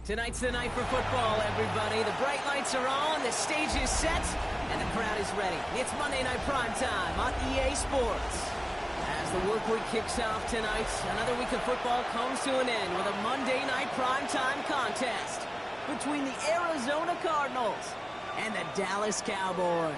Tonight's the night for football, everybody. The bright lights are on, the stage is set, and the crowd is ready. It's Monday Night Primetime on EA Sports. As the work week kicks off tonight, another week of football comes to an end with a Monday Night Primetime contest between the Arizona Cardinals and the Dallas Cowboys.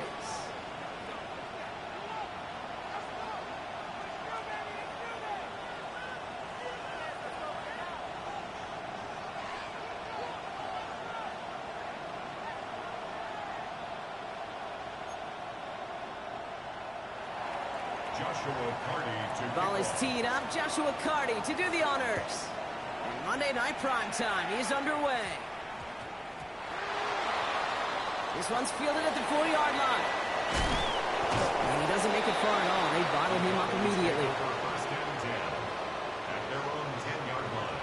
Ball is teed up. Joshua Carty to do the honors. And Monday Night Primetime is underway. This one's fielded at the 40-yard line. And he doesn't make it far at all. They bottle him up immediately. First and 10 at their own 10-yard line.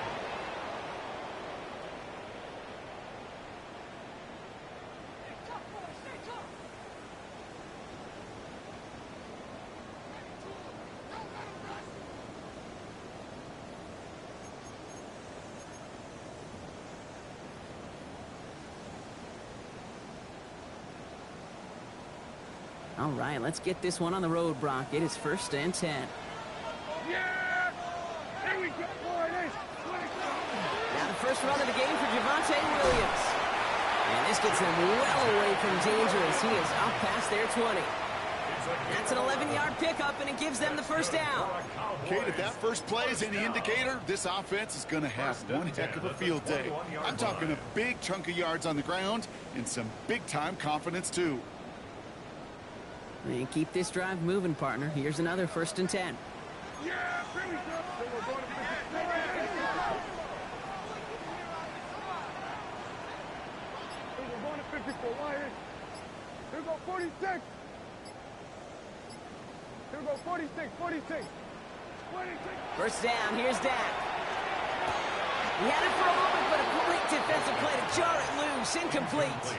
All right, let's get this one on the road, Brock. It is first and 10. Yeah! There we go, boys! Now the first run of the game for Javonte Williams. And this gets them well away from dangerous. He is up past their 20. That's an 11-yard pickup, and it gives them the first down. Kate, if that first play is any indicator, this offense is going to have one heck of a field day. I'm talking a big chunk of yards on the ground and some big-time confidence, too. And keep this drive moving, partner. Here's another first and 10. Yeah, here we go! So we're going to we're going to 54 wide. Here we go, 46. Here we go, 46, 46. 46. First down, here's Dak. He had it for a moment, but a great defensive play to jar it loose. Incomplete.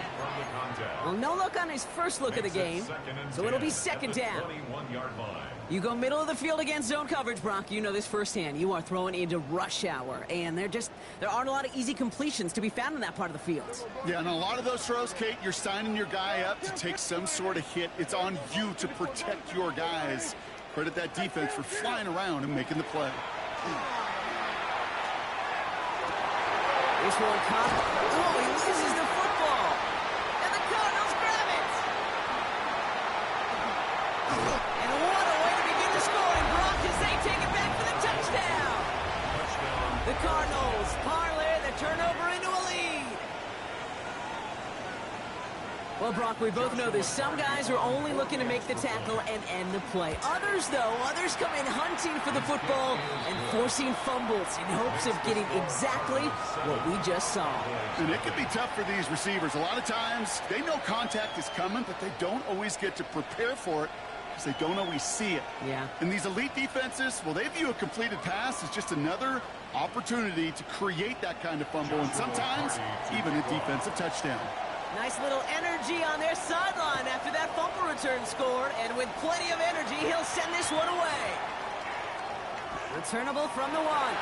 Well, no look on his first look of the game, so it'll be second down. You go middle of the field against zone coverage, Brock. You know this firsthand. You are throwing into rush hour, and there aren't a lot of easy completions to be found in that part of the field. Yeah, and a lot of those throws, Kate, you're signing your guy up to take some sort of hit. It's on you to protect your guys. Credit that defense for flying around and making the play. This one caught. Oh, he loses the football. And the Cardinals grab it. And what a way to begin the scoring, Brock, as they take it back for the touchdown. The Cardinals parlay the turnover into a lead. Well, Brock, we both know this. Some guys are only looking to make the tackle and end the play. Others come in hunting for the football and forcing fumbles in hopes of getting exactly what we just saw. And it can be tough for these receivers. A lot of times, they know contact is coming, but they don't always get to prepare for it because they don't always see it. Yeah. And these elite defenses, well, they view a completed pass as just another opportunity to create that kind of fumble, and sometimes even a defensive touchdown. Nice little energy on their sideline after that fumble return scored, and with plenty of energy, he'll send this one away. Returnable from the one.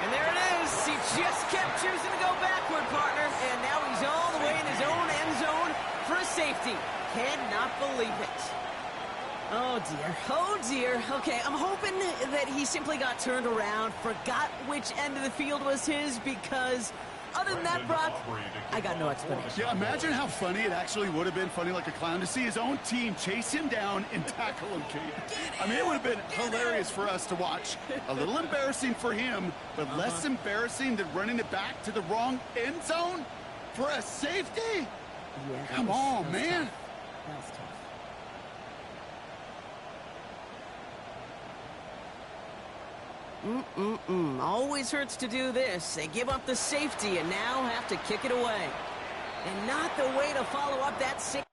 And there it is. He just kept choosing to go backward, partner, and now he's all the way in his own end zone for a safety. Cannot believe it. Oh, dear. Oh, dear. Okay, I'm hoping that he simply got turned around, forgot which end of the field was his, because other than that, Brock, I got no explanation. Yeah, imagine how funny it actually would have been, funny like a clown, to see his own team chase him down and tackle him, Kate. I mean, it would have been hilarious for us to watch. A little embarrassing for him, but less embarrassing than running it back to the wrong end zone for a safety? Yeah, Come on, man. Tough. That was tough. Always hurts to do this. They give up the safety and now have to kick it away. And not the way to follow up that 6.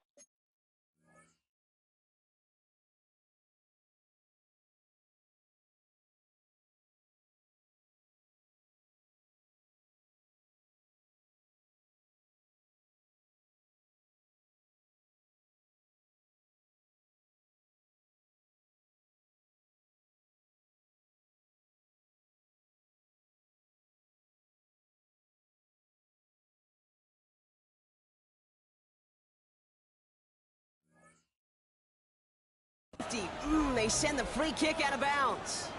safety. They send the free kick out of bounds.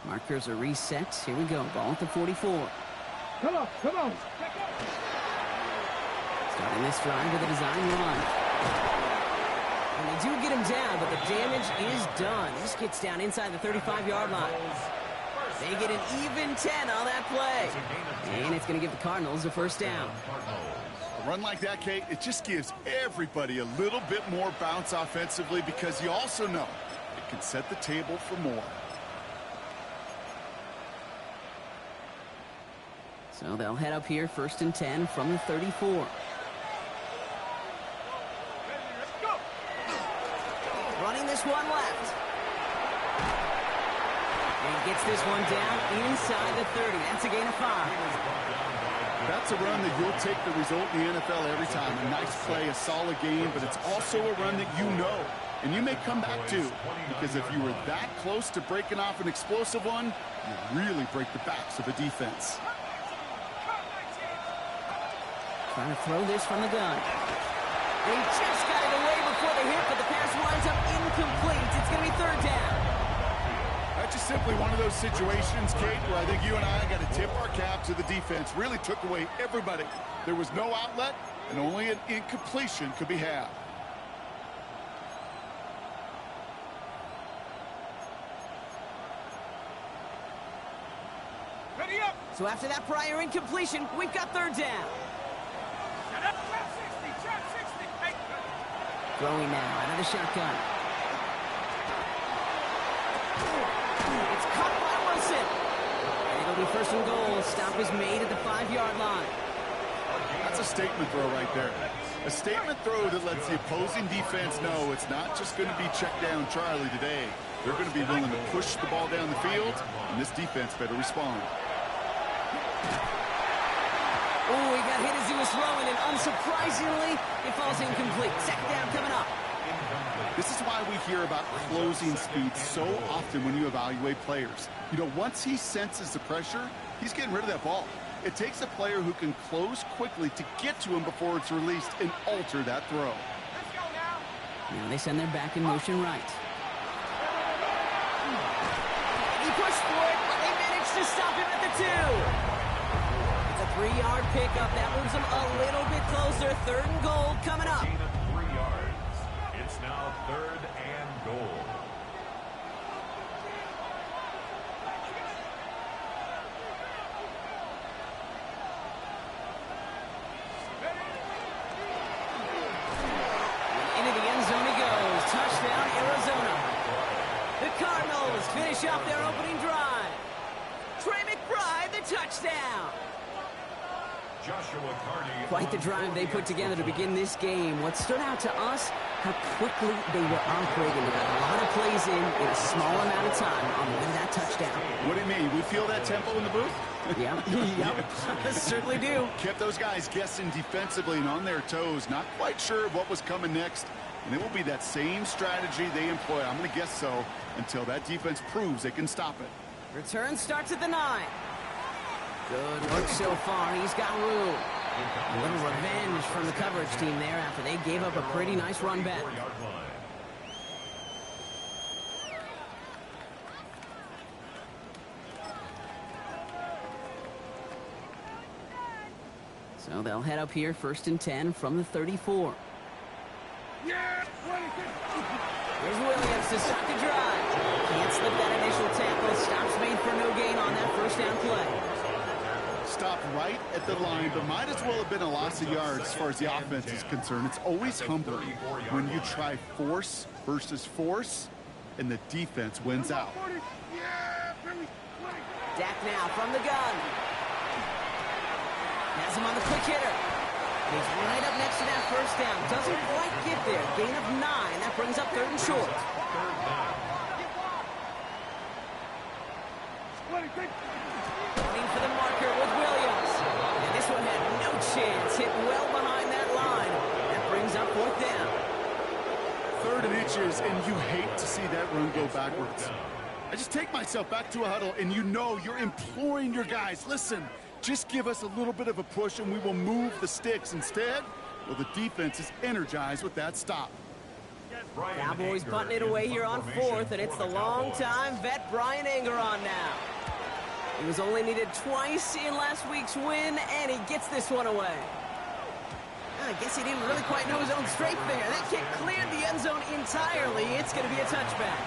Markers are reset. Here we go. Ball at the 44. Come on, come on. Starting this drive with a design run. And they do get him down, but the damage is done. This gets down inside the 35-yard line. They get an even 10 on that play. And it's going to give the Cardinals a first down. A run like that, Kate, it just gives everybody a little bit more bounce offensively because you also know it can set the table for more. So they'll head up here, 1st and 10 from the 34. Running this one left. And he gets this one down inside the 30. That's a gain of 5. That's a run that you'll take the result in the NFL every time. A nice play, a solid game, but it's also a run that you know. And you may come back to, because if you were that close to breaking off an explosive one, you really break the backs of a defense. Trying to throw this from the gun. They just got it away before the hit, but the pass winds up incomplete. It's going to be 3rd down. That's just simply one of those situations, Kate, where I think you and I got to tip our cap to the defense. Really took away everybody. There was no outlet, and only an incompletion could be had. Ready up. So after that prior incompletion, we've got 3rd down. Throwing now out of the shotgun. It's caught by Wilson. And it'll be 1st and goal. Stop is made at the 5-yard line. That's a statement throw right there. A statement throw that lets the opposing defense know it's not just going to be check down Charlie today. They're going to be willing to push the ball down the field, and this defense better respond. Oh, he got hit as he was throwing, and unsurprisingly, it falls incomplete. 2nd down coming up. This is why we hear about closing speed so often when you evaluate players. You know, once he senses the pressure, he's getting rid of that ball. It takes a player who can close quickly to get to him before it's released and alter that throw. Now they send their back in motion right. He pushed for it, but they managed to stop him at the 2. 3-yard pickup. That moves them a little bit closer. 3rd and goal coming up. Gain of 3 yards. It's now 3rd and goal. Into the end zone he goes. Touchdown, Arizona. The Cardinals finish off their opening drive. Trey McBride, the touchdown. Quite the drive they put together to begin this game. What stood out to us, how quickly they were operating. They got a lot of plays in a small amount of time on the way to that touchdown. What do you mean? We feel that tempo in the booth? Yeah, yep. Certainly do. Kept those guys guessing defensively and on their toes, not quite sure what was coming next. And it will be that same strategy they employ, I'm going to guess so, until that defense proves they can stop it. Return starts at the 9. Good work so far. He's got room. A little revenge from the coverage team there after they gave up a pretty nice run back. So they'll head up here, 1st and 10 from the 34. Here's Williams to start the drive. Can't slip that initial tackle. Stops made for no gain on that 1st down play. Stopped right at the line, but might as well have been a loss of yards as far as the offense is concerned. It's always humbling when you try force versus force, and the defense wins out. Dak now from the gun. Has him on the quick hitter. He's right up next to that 1st down. Doesn't quite get there. Gain of 9. That brings up 3rd and short. Running for the marker with Williams. And this one had no chance. Hit well behind that line. That brings up 4th down. 3rd and inches, and you hate to see that run go backwards. I just take myself back to a huddle, and you know you're imploring your guys, listen, just give us a little bit of a push, and we will move the sticks. Instead, well, the defense is energized with that stop. Cowboys punting it away here on 4th, and it's the long-time vet Brian Anger on now. He was only needed twice in last week's win, and he gets this one away. I guess he didn't really quite know his own strength there. That kick cleared the end zone entirely. It's going to be a touchback.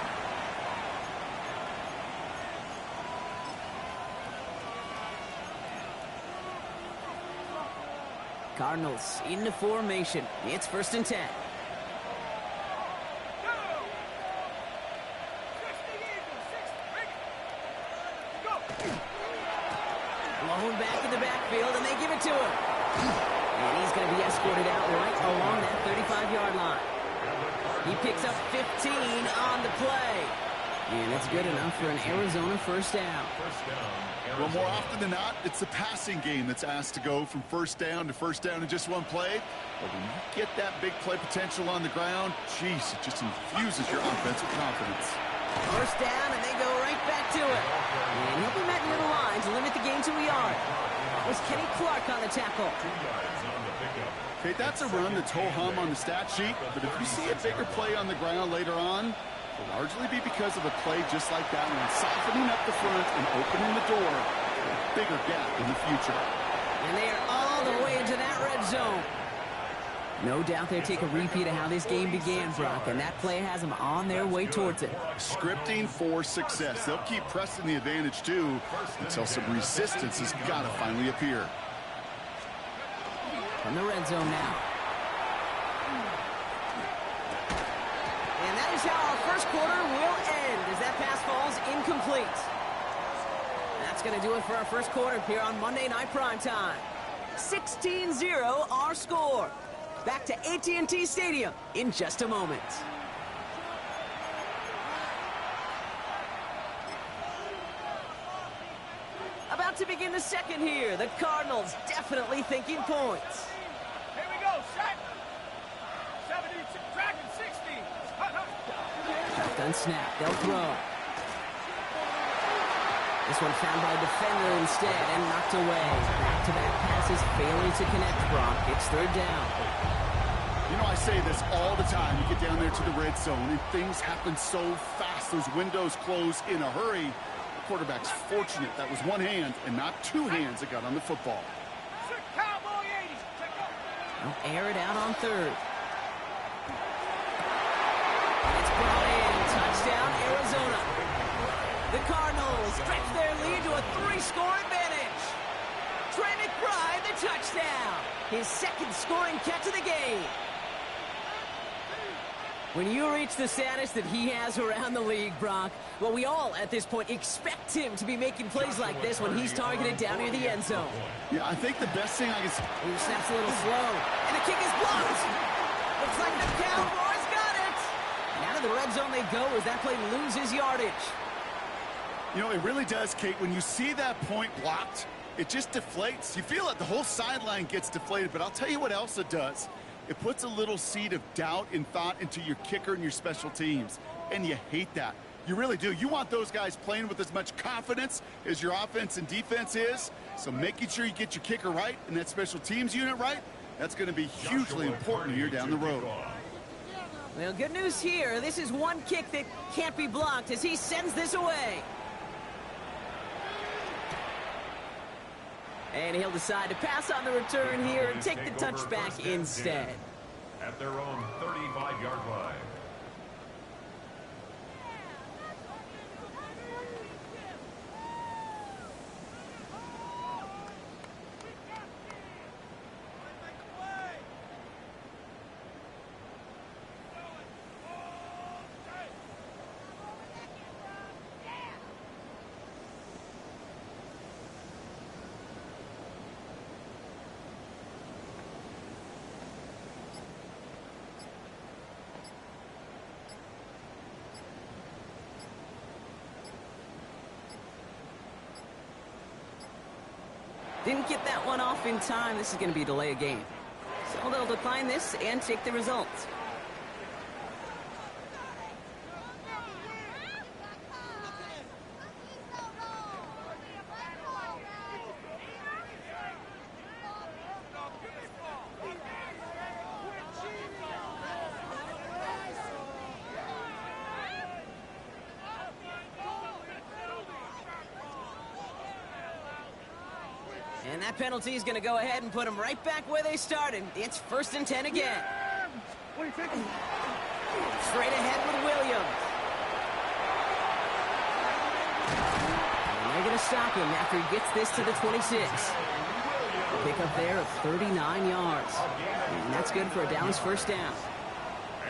Cardinals into formation. It's 1st and 10. Blown back in the backfield, and they give it to him. And he's going to be escorted out right along that 35-yard line. He picks up 15 on the play. And that's good enough for an Arizona first down. Well, more often than not, it's the passing game that's asked to go from first down to first down in just one play. But when you get that big play potential on the ground, geez, it just infuses your offense with confidence. First down, and they go right back to it. And he'll be met near the line to limit the gain to a yard. Was Kenny Clark on the tackle. Okay, that's a run that's ho-hum on the stat sheet, but if you see a bigger play on the ground later on, it'll largely be because of a play just like that one, softening up the front and opening the door for a bigger gap in the future. And they are all the way into that red zone. No doubt they'll take a repeat of how this game began, Brock, and that play has them on their way towards it. Scripting for success. They'll keep pressing the advantage, too, until some resistance has got to finally appear. From the red zone now. And that is how our first quarter will end as that pass falls incomplete. That's going to do it for our first quarter here on Monday Night Primetime. 16-0 our score. Back to AT&T Stadium in just a moment. About to begin the second here. The Cardinals definitely thinking points. Here we go, set. 70, tracking 60. Shotgun snap, they'll throw. This one found by a defender instead and knocked away. Back-to-back passes failing to connect, Brock. It's 3rd down. You know, I say this all the time. You get down there to the red zone, and things happen so fast. Those windows close in a hurry. The quarterback's fortunate that was one hand and not two hands that got on the football. Cowboy 80. They'll air it out on 3rd. And it's brought in. Touchdown, Arizona. The Cardinals stretch their lead to a 3-score advantage. Trey McBride, the touchdown. His 2nd scoring catch of the game. When you reach the status that he has around the league, Brock, well, we all at this point expect him to be making plays like this when he's targeted down near the end zone. Yeah, I think the best thing I can say. He snaps a little slow, and the kick is blocked. Looks like the Cowboys got it. And out of the red zone they go as that play loses yardage. You know, it really does, Kate. When you see that point blocked, it just deflates. You feel it. The whole sideline gets deflated. But I'll tell you what else it does. It puts a little seed of doubt and thought into your kicker and your special teams. And you hate that. You really do. You want those guys playing with as much confidence as your offense and defense is. So making sure you get your kicker right and that special teams unit right, that's going to be hugely important here down the road. Well, good news here. This is one kick that can't be blocked as he sends this away. And he'll decide to pass on the return here and take the touchback instead. At their own 35-yard line. Didn't get that one off in time. This is going to be a delay of game. So they'll decline this and take the results. And that penalty is going to go ahead and put them right back where they started. It's 1st and 10 again. Straight ahead with Williams. And they're going to stop him after he gets this to the 26. Pick up there of 39 yards. And that's good for a Dallas 1st down.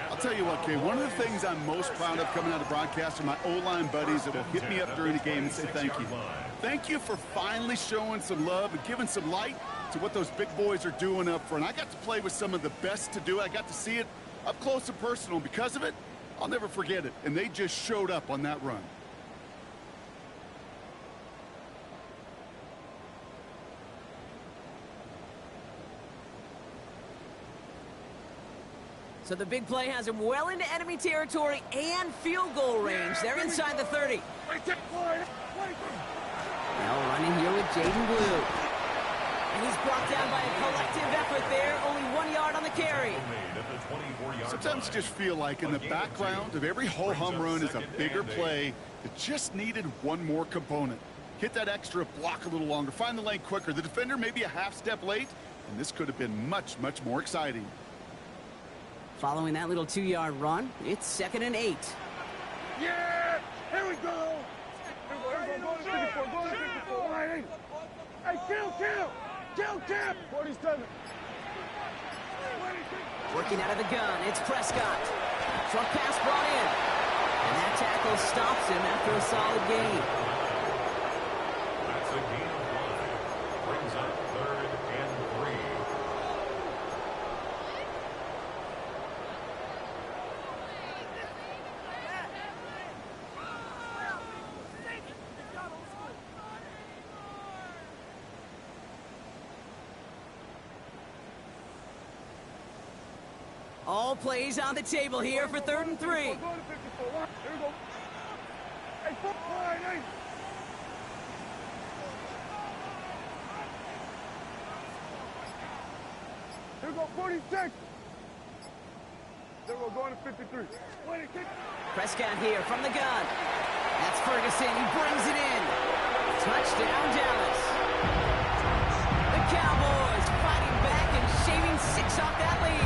I'll tell you what, Kay, one of the things I'm most proud of coming out of broadcast are my O-line buddies that will hit me up during the game and say thank you. Thank you for finally showing some love and giving some light to what those big boys are doing up front. I got to play with some of the best to do it. I got to see it up close and personal. Because of it, I'll never forget it. And they just showed up on that run. So the big play has him well into enemy territory and field goal range. They're inside the 30. Now running here with Jaden Blue. And he's brought down by a collective effort there. Only 1 yard on the carry. Sometimes I just feel like in the background of every ho-hum run is a bigger play that just needed one more component. Hit that extra block a little longer. Find the lane quicker. The defender maybe a half step late. And this could have been much, much more exciting. Following that little 2-yard run, it's 2nd and 8. Yeah! Here we go! Go to 54. Hey, kill! 47. Working out of the gun, it's Prescott. Truck pass brought in. And that tackle stops him after a solid gain. That's a gain of 1. Brings up 3rd and 3. All plays on the table here for 3rd and 3. Go to 54. Here we go. Hey, foot line, hey. Here we go, 46. There we go, going to 53. Prescott here from the gun. That's Ferguson. He brings it in. Touchdown, Dallas. The Cowboys fighting back and shaving 6 off that lead.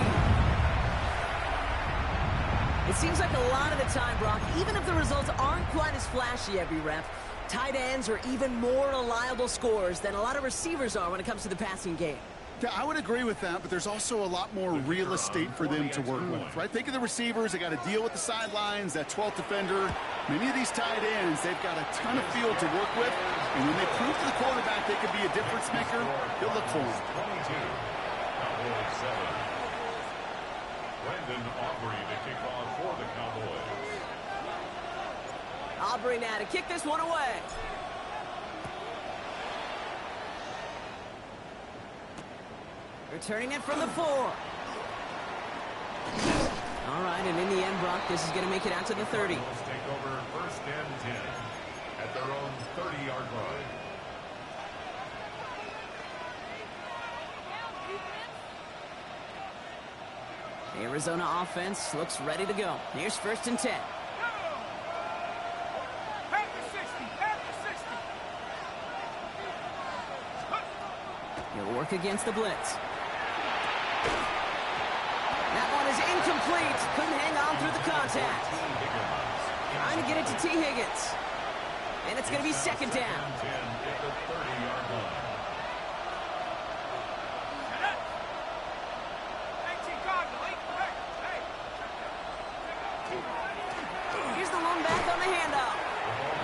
It seems like a lot of the time, Brock, even if the results aren't quite as flashy every rep, tight ends are even more reliable scorers than a lot of receivers are when it comes to the passing game. Yeah, I would agree with that, but there's also a lot more real estate for them to work with, right? Think of the receivers. They got to deal with the sidelines, that 12th defender. Many of these tight ends, they've got a ton of field to work with, and when they prove to the quarterback they could be a difference maker, he'll look for him. 22. Cowboys 7. Brandon Aubrey to kick off for the Cowboys. Aubrey now to kick this one away. Returning it from the 4. All right, and in the end, Brock, this is going to make it out to the 30. Cowboys take over 1st and 10 at their own 30-yard line. The Arizona offense looks ready to go. Here's 1st and 10. He'll work against the blitz. That one is incomplete. Couldn't hang on through the contact. Trying to get it to T. Higgins. And it's going to be 2nd down. 10 at the 30-yard line. Here's the one back on the handoff.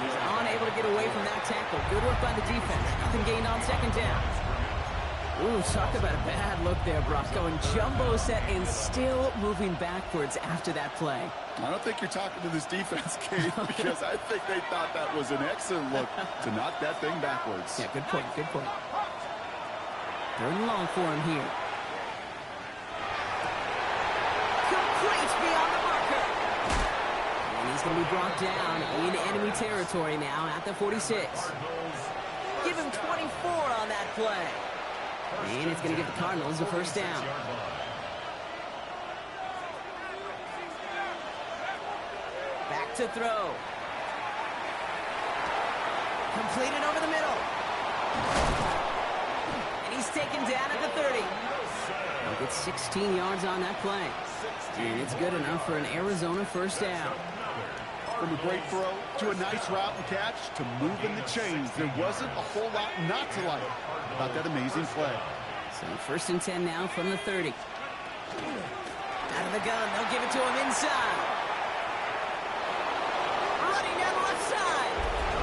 He's unable to get away from that tackle. Good work by the defense. Nothing gained on 2nd down. Ooh, talk about a bad look there, Brock. Going jumbo set and still moving backwards after that play. I don't think you're talking to this defense, Kate, because I think they thought that was an excellent look to knock that thing backwards. Yeah, good point, good point. 3rd and long for him here. Complete beyond the marker. And he's going to be brought down in enemy territory now at the 46. Give him 24 on that play. And it's going to give the Cardinals a 1st down. Back to throw. Completed over the middle. second down at the 30. They'll get 16 yards on that play. And it's good enough for an Arizona first down. From a great throw to a nice route and catch to moving the chains, there wasn't a whole lot not to like about that amazing play. So first and 10 now from the 30. Out of the gun, they'll give it to him inside. Running down the left side.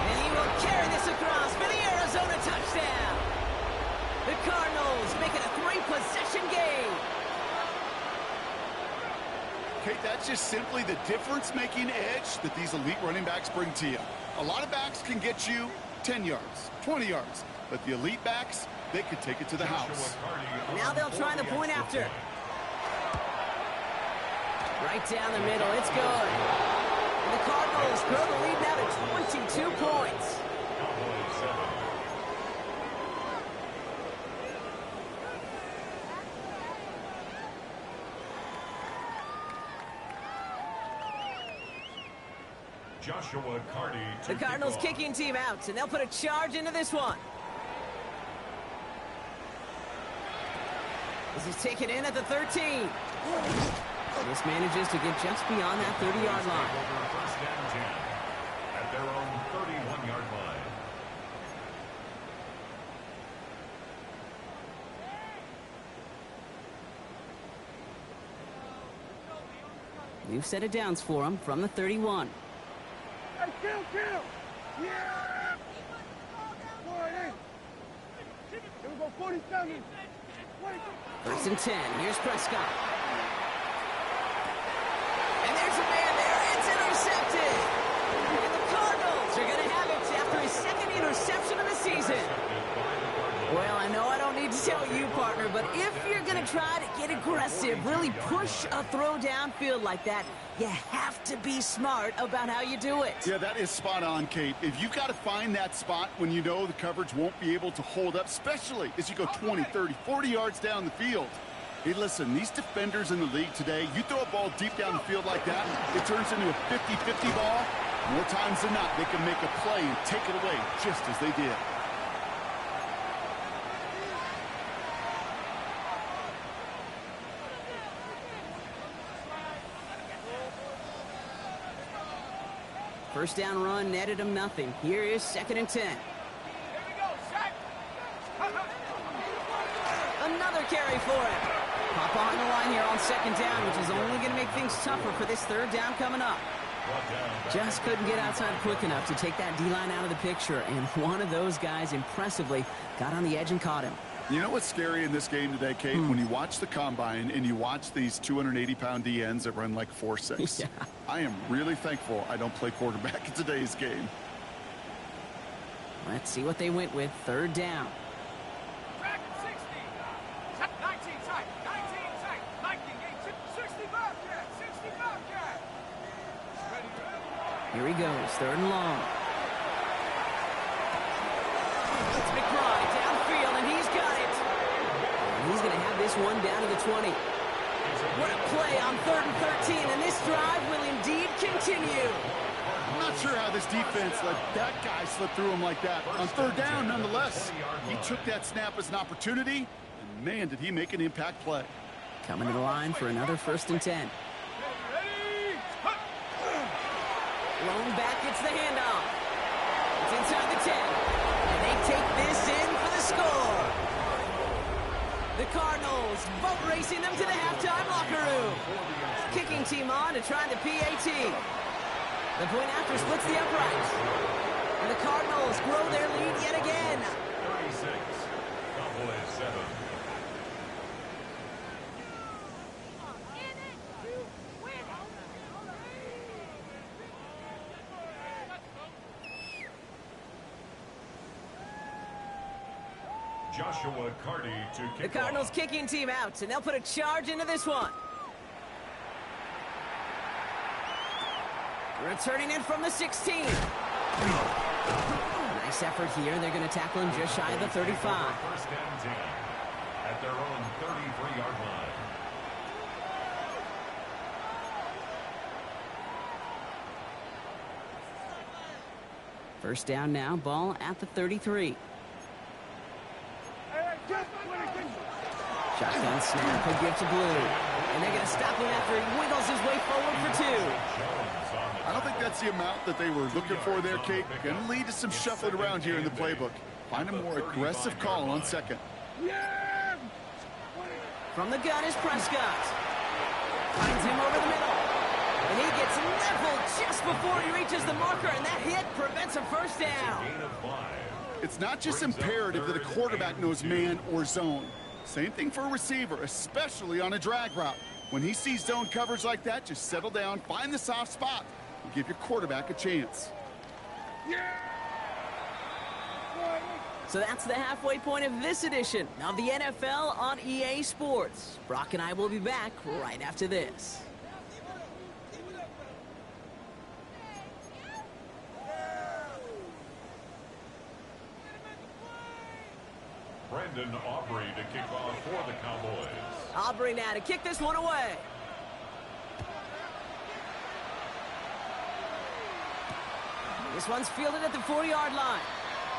And he will carry this across for the Arizona touchdown. The Cardinals make it a 3-possession game. Kate, that's just simply the difference-making edge that these elite running backs bring to you. A lot of backs can get you 10 yards, 20 yards, but the elite backs, they could take it to the house. Now they'll try the point after. Right down the middle, it's good. And the Cardinals grow the lead now to 22 points. Joshua Carty. The Cardinals kicking team out, and they'll put a charge into this one. This is taken in at the 13. This manages to get just beyond that 30-yard line. First down 10 at their own 31-yard line. New set of downs for them from the 31. Hey, kill! Yeah! Boy, hey. Here we go, 47. First and 10. Here's Prescott. And there's a man there. It's intercepted. And the Cardinals are going to have it after his second interception of the season. Well, I know I don't need to tell you, partner, but if you're going to try to get aggressive, really push a throw downfield like that, you have to be smart about how you do it. Yeah, that is spot on, Kate. If you've got to find that spot when you know the coverage won't be able to hold up, especially as you go 20, 30, 40 yards down the field. Hey, listen, these defenders in the league today, you throw a ball deep down the field like that, it turns into a 50-50 ball. More times than not, they can make a play and take it away just as they did. First down run netted him nothing. Here is second and 10. Here we go, Shaq. Another carry for him. Hop on the line here on second down, which is only going to make things tougher for this third down coming up. Just couldn't get outside quick enough to take that D-line out of the picture, and one of those guys impressively got on the edge and caught him. You know what's scary in this game today, Kate? When you watch the combine and you watch these 280-pound DNs that run like 4.6. Yeah. I am really thankful I don't play quarterback in today's game. Let's see what they went with. Third down. Track 60. 19 tight. 19 tight. 19, 65 cat. 65 cat. Ready. Here he goes. Third and long. It's McBride downfield, and he's got it. And he's going to have this one down to the 20. What a play on 3rd and 13, and this drive will indeed continue. I'm not sure how this defense let that guy slip through him like that. On third down, nonetheless, he took that snap as an opportunity, and man, did he make an impact play. Coming to the line for another first and 10. Lone back gets the handoff. It's inside the 10. And they take this in for the score. The Cardinals boat racing them to the halftime locker room. Kicking team on to try the PAT. The point after splits the uprights. And the Cardinals grow their lead yet again. 36, Cowboys 7. Joshua Carty to kick The Cardinals kicking team out, and they'll put a charge into this one. Returning in from the 16. Nice effort here. They're going to tackle him just shy of the 35. First and 10 at their own 33-yard line. First down now, ball at the 33. Hey, Shotgun snap, he'll give to Blue. And they're going to stop him after he wiggles his way forward for 2. I don't think that's the amount that they were looking for there, Kate. Going to lead to some shuffling around here in the playbook. Find a more aggressive call on second. From the gun is Prescott. Finds him over the middle. And he gets leveled just before he reaches the marker, and that hit prevents a first down. It's not just imperative that a quarterback knows man or zone. Same thing for a receiver, especially on a drag route. When he sees zone coverage like that, just settle down, find the soft spot, and give your quarterback a chance. So that's the halfway point of this edition of the NFL on EA Sports. Brock and I will be back right after this. Brandon Aubrey to kick off for the Cowboys. Aubrey now to kick this one away. This one's fielded at the 40-yard line.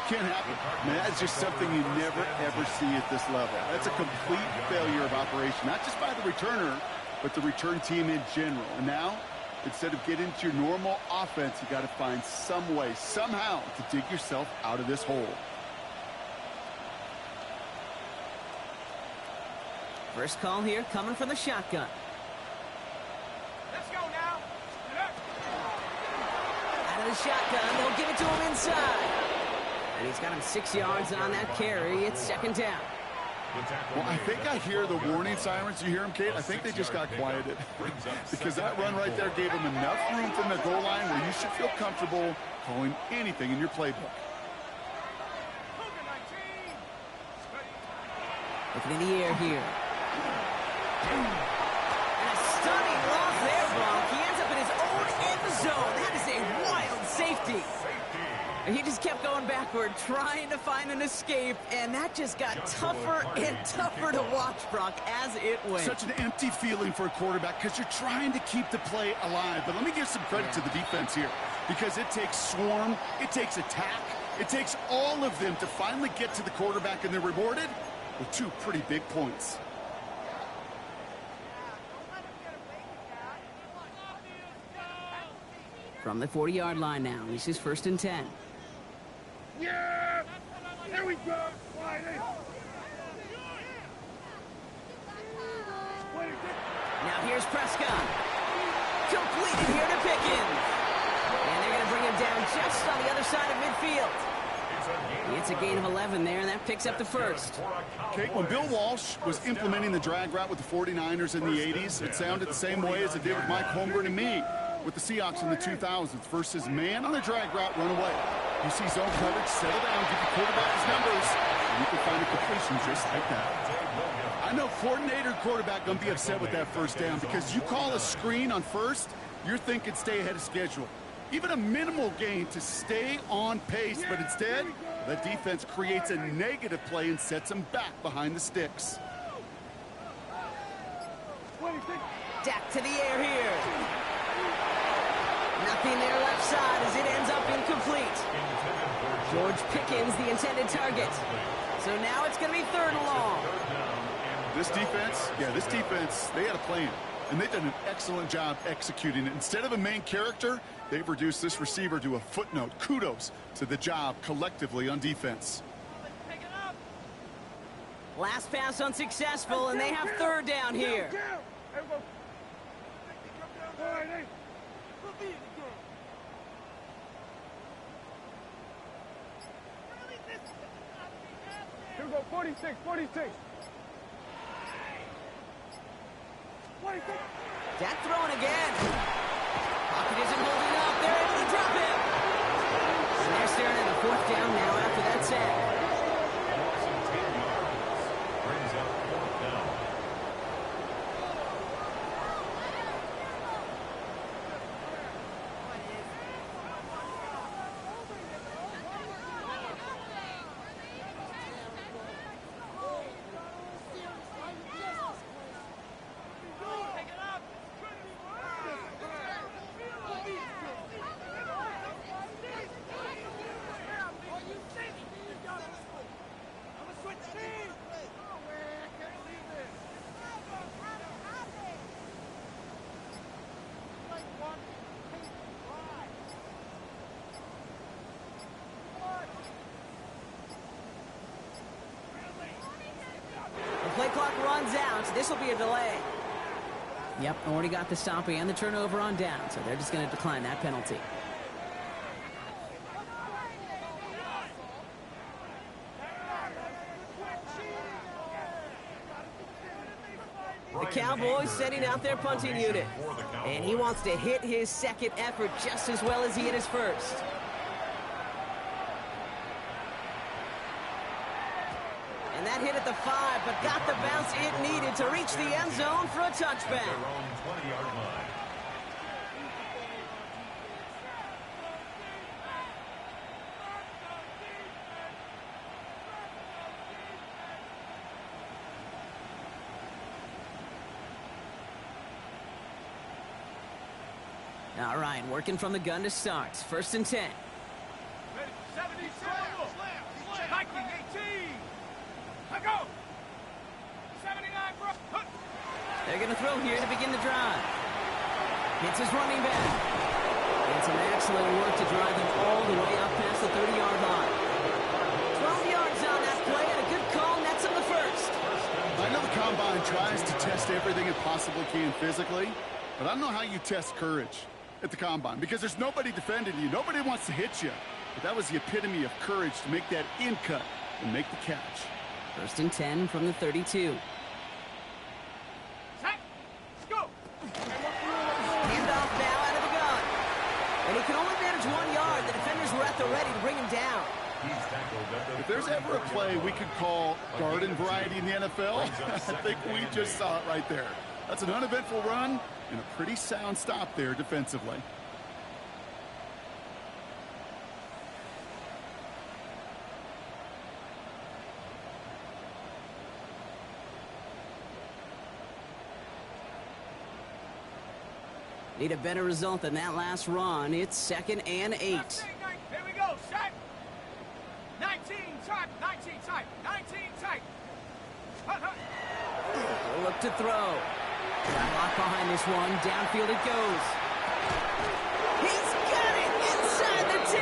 Can't happen. Man, that's just something you never, ever see at this level. That's a complete failure of operation, not just by the returner, but the return team in general. And now, instead of getting into your normal offense, you got to find some way, somehow, to dig yourself out of this hole. First call here coming from the shotgun. Let's go now. Out of the shotgun, they'll give it to him inside. And he's got him 6 yards on that carry. It's second down. Well, I think I hear the warning sirens. You hear them, Kate? I think they just got quieted. Because that run right there gave them enough room from the goal line where you should feel comfortable calling anything in your playbook. Looking in the air here. And a stunning loss there, Bronk. He ends up in his own end zone. That is a wild safety. And he just kept going backward, trying to find an escape, and that just got tougher and tougher to watch, Brock, as it went. Such an empty feeling for a quarterback because you're trying to keep the play alive. But let me give some credit to the defense here because it takes swarm, it takes attack, it takes all of them to finally get to the quarterback, and they're rewarded with 2 pretty big points. From the 40-yard line now, this is 1st and 10. Yeah! There we go! Now here's Prescott. Completed here to Pickens. And they're going to bring him down just on the other side of midfield. It's a gain of 11 there, and that picks up the first. Okay, when Bill Walsh was implementing the drag route with the 49ers in the 80s, it sounded the same way as it did with Mike Holmgren and me with the Seahawks in the 2000s versus man on the drag route, run away. You see zone coverage, settle down, give your quarterback his numbers, and you can find a completion just like that. I know coordinator and quarterback going to be upset with that first down because you call a screen on first, you're thinking stay ahead of schedule. Even a minimal gain to stay on pace, but instead, the defense creates a negative play and sets them back behind the sticks. Dak to the air here. Nothing there left side as it ends up incomplete. George Pickens, the intended target. So now it's going to be 3rd and long. This defense, they had a plan. And they've done an excellent job executing it. Instead of a main character, they've reduced this receiver to a footnote. Kudos to the job collectively on defense. Last pass unsuccessful, and they have 3rd down here. Here we go, 46, 46. Dak throwing again. Pocket isn't holding up. They're able to drop him. And they're staring at a 4th down now after that sack. Brings up 4th down. clock runs out. This will be a delay. Yep, already got the stop and the turnover on down, so they're just going to decline that penalty. The Cowboys sending out their punting unit. And he wants to hit his second effort just as well as he hit his first. And that hit at the 5, but got the bounce it needed to reach the end zone for a touchback. All right, working from the gun to start. 1st and 10. 70 seconds. 19, 18. Let go. 79, bro. They're going to throw here to begin the drive. Hits his running back. And some excellent work to drive him all the way up past the 30-yard line. 12 yards on that play, and a good call nets him the first. I know the Combine tries to test everything it possibly can physically, but I don't know how you test courage at the Combine, because there's nobody defending you. Nobody wants to hit you. But that was the epitome of courage to make that in cut and make the catch. 1st and 10 from the 32. Set. Go. Handoff now out of the gun. And he can only manage 1 yard. The defenders were at the ready to bring him down. If there's ever a play we could call garden variety in the NFL, I think we just saw it right there. That's an uneventful run and a pretty sound stop there defensively. Need a better result than that last run. It's 2nd and 8. Here we go. Set. 19 tight. 19 tight. 19 tight. We'll look to throw. Got locked behind this one. Downfield it goes. He's got it inside the 10.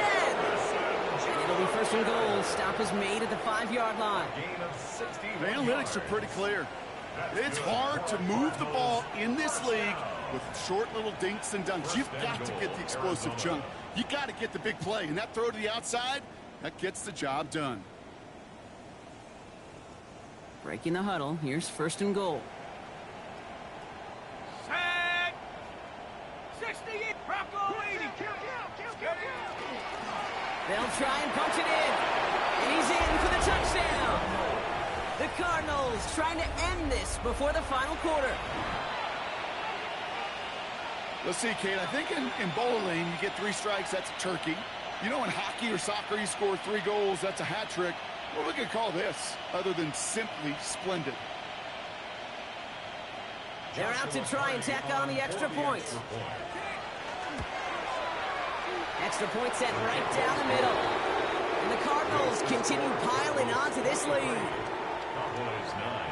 And it'll be 1st and goal. Stop is made at the 5-yard line. The analytics are pretty clear. It's hard to move the ball in this league with short little dinks and dunks. You've got to get the explosive chunk. You got to get the big play. And that throw to the outside, that gets the job done. Breaking the huddle. Here's 1st and goal. Set. 68. Bronco 80. They'll try and punch it in. And he's in for the touchdown. The Cardinals trying to end this before the final quarter. Let's see, Kate. I think in bowling, you get 3 strikes, that's a turkey. You know, in hockey or soccer, you score 3 goals, that's a hat trick. What we could call this other than simply splendid? They're out to try and tack on the extra points. Extra point set right down the middle. And the Cardinals continue piling on to this lead. Cowboys 9.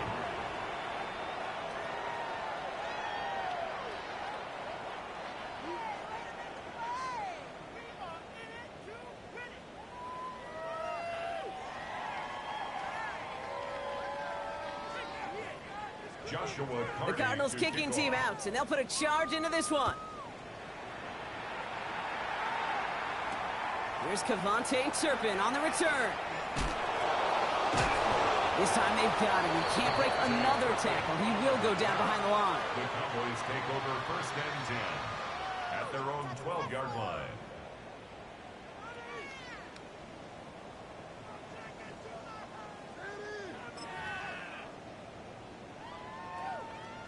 The Cardinals kicking team out, and they'll put a charge into this one. Here's Cavante Turpin on the return. This time they've got him. He can't break another tackle. He will go down behind the line. The Cowboys take over 1st and 10 at their own 12-yard line.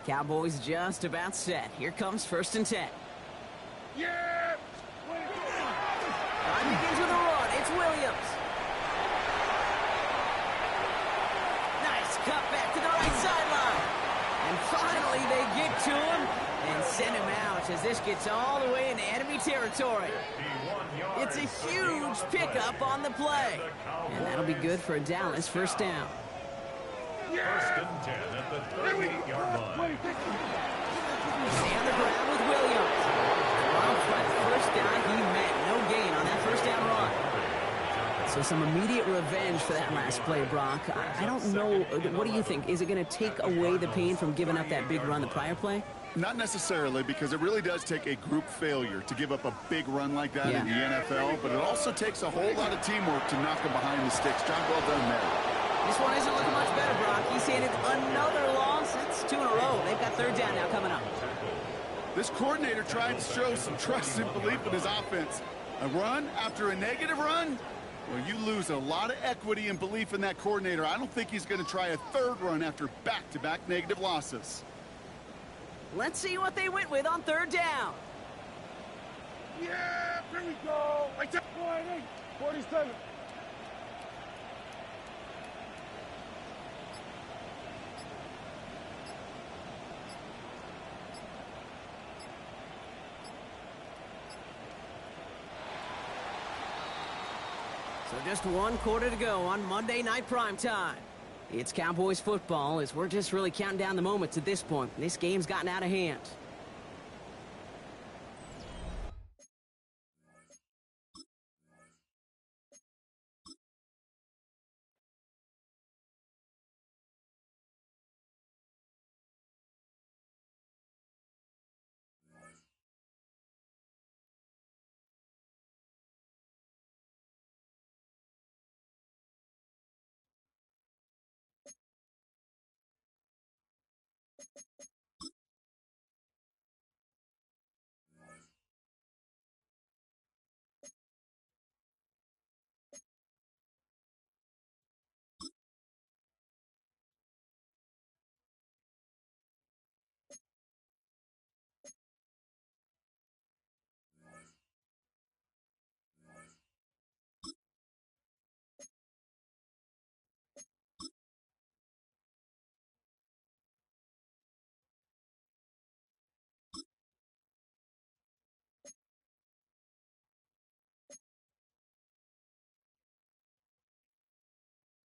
Cowboys just about set. Here comes 1st and 10. Yeah. Time begins with a run. It's Williams. Nice cut back to the right sideline. And finally they get to him and send him out as this gets all the way into enemy territory. It's a huge pickup on the play. And that'll be good for a Dallas 1st down. 1st and 10 at the 38-yard line. Stay on the ground with Williams. Well, for the 1st down, he met no gain on that 1st down run. So some immediate revenge for that last play, Brock. I don't know. What do you think? Is it going to take away the pain from giving up that big run the prior play? Not necessarily, because it really does take a group failure to give up a big run like that in the NFL, but it also takes a whole lot of teamwork to knock them behind the sticks. Job well done there. This one isn't looking much better, Brock. He's handed another loss. It's 2 in a row. They've got third down now coming up. This coordinator tried to show some trust and belief in his offense. A run after a negative run? Well, you lose a lot of equity and belief in that coordinator. I don't think he's going to try a third run after back-to-back negative losses. Let's see what they went with on third down. Yeah, here we go. 47. So just 1 quarter to go on Monday Night Primetime. It's Cowboys football as we're just really counting down the moments at this point. This game's gotten out of hand.